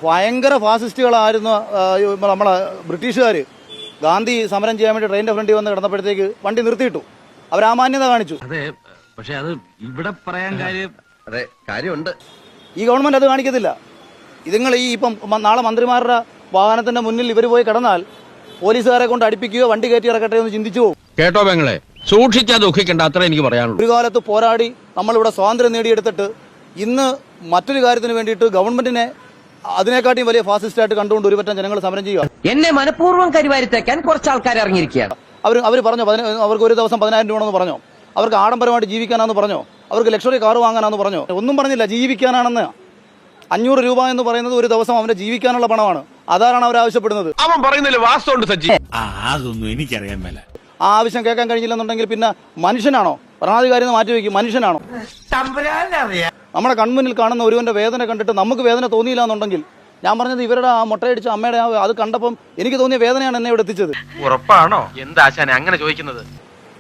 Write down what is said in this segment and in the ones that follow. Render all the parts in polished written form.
ഭയങ്കര ഫാസിസ്റ്റുകളായിരുന്നു നമ്മളെ ബ്രിട്ടീഷുകാർ. ഗാന്ധി സമരം ചെയ്യാൻ വേണ്ടി ട്രെയിനിന്റെ ഫ്രണ്ടിൽ വന്ന് കിടന്നപ്പോഴത്തേക്ക് വണ്ടി നിർത്തിയിട്ടു. അവർ അമാന്യത കാണിച്ചു. അതെ, പക്ഷെ അത് ഇവിടെ പറയാൻ കാര്യമുണ്ട്. ഈ ഗവൺമെന്റ് അത് കാണിക്കത്തില്ല. ഇതുങ്ങൾ ഈ ഇപ്പം നാളെ മന്ത്രിമാരുടെ വാഹനത്തിന്റെ മുന്നിൽ ഇവർ പോയി കിടന്നാൽ പോലീസുകാരെ കൊണ്ട് അടുപ്പിക്കുകയോ വണ്ടി കയറ്റി ഇറക്കട്ടെ എന്ന് ചിന്തിച്ചു പോകും. കേട്ടോ പെങ്ങളെ, സൂക്ഷിച്ചാ ദുഃഖിക്കണ്ട, അത്ര എനിക്ക് പറയാനുള്ളൂ. ഒരു കാലത്ത് പോരാടി നമ്മളിവിടെ സ്വാതന്ത്ര്യം നേടിയെടുത്തിട്ട് ഇന്ന് മറ്റൊരു കാര്യത്തിന് വേണ്ടിയിട്ട് ഗവൺമെന്റിനെ അതിനെക്കാട്ടിയും വലിയ ഫാസിസ്റ്റായിട്ട് കണ്ടുകൊണ്ട് ഒരുപറ്റം ജനങ്ങൾ സമരം ചെയ്യുക. എന്നെ മനഃപൂർവ്വം കരിവാരിത്തേക്കാൻ കുറച്ച് ആൾക്കാർ ഇറങ്ങിയിരിക്കുകയാണ്. അവർ പറഞ്ഞു അവർക്ക് ഒരു ദിവസം 10,000 രൂപ എന്ന് പറഞ്ഞോ, അവർക്ക് ആഡംബരമായിട്ട് ജീവിക്കാനാന്ന് പറഞ്ഞോ, അവർക്ക് ലക്ഷറി കാർ വാങ്ങാനാന്ന് പറഞ്ഞോ, ഒന്നും പറഞ്ഞില്ല. ജീവിക്കാനാണെന്ന് 500 രൂപ എന്ന് പറയുന്നത് ഒരു ദിവസം അവന്റെ ജീവിക്കാനുള്ള പണമാണ്. അതാണ് അവർ ആവശ്യപ്പെടുന്നത്. അവൻ പറയുന്നില്ല വാസ്തവമുണ്ട് സജ്ജി. അതൊന്നും എനിക്കറിയാൻ മേല. ആ ആവശ്യം കേൾക്കാൻ കഴിഞ്ഞില്ലെന്നുണ്ടെങ്കിൽ പിന്നെ മനുഷ്യനാണോ? ഭരണാധികാരി മാറ്റി വയ്ക്കും. മനുഷ്യനാണോ? നമ്മുടെ കൺമുന്നിൽ കാണുന്ന ഒരുവന്റെ വേദന കണ്ടിട്ട് നമുക്ക് വേദന തോന്നിയില്ല എന്നുണ്ടെങ്കിൽ, ഞാൻ പറഞ്ഞത് ഇവരുടെ ആ മുട്ടയടിച്ച അമ്മയുടെ അത് കണ്ടപ്പം എനിക്ക് തോന്നിയ വേദനയാണ് എന്നെ ഇവിടെ എത്തിച്ചത്. ഉറപ്പാണോ? എന്താശാനെ അങ്ങനെ ചോദിക്കുന്നത്?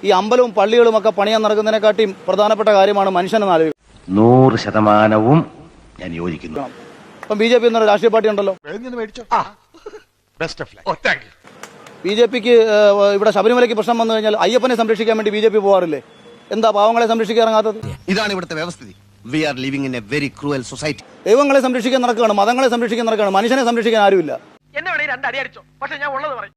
ഈ അമ്പലവും പള്ളികളും ഒക്കെ പണിയാൻ നടക്കുന്നതിനെക്കാട്ടിയും പ്രധാനപ്പെട്ട കാര്യമാണ് മനുഷ്യനെന്ന് ആലോചിക്കുക. 100% ഞാൻ യോജിക്കുന്നു. ഇപ്പം BJP എന്നൊരു രാഷ്ട്രീയ പാർട്ടി ഉണ്ടല്ലോ. BJPക്ക് ഇവിടെ ശബരിമലയ്ക്ക് പ്രശ്നം വന്നു കഴിഞ്ഞാൽ അയ്യപ്പനെ സംരക്ഷിക്കാൻ വേണ്ടി BJP പോകാറില്ലേ? എന്താ പാവങ്ങളെ സംരക്ഷിക്കാൻ ഇറങ്ങാത്തത്? ഇതാണ് ഇവിടുത്തെ വ്യവസ്ഥിതി. We are living in a very cruel society. ദൈവങ്ങളെ സംരക്ഷിക്കാൻ നടക്കുകയാണ്, മതങ്ങളെ സംരക്ഷിക്കാൻ നടക്കുകയാണ്, മനുഷ്യനെ സംരക്ഷിക്കാൻ ആരുമില്ല. എന്നെ വേണേ 2 അടി അടിച്ചോ, പക്ഷെ ഞാൻ ഉള്ളത് പറയും.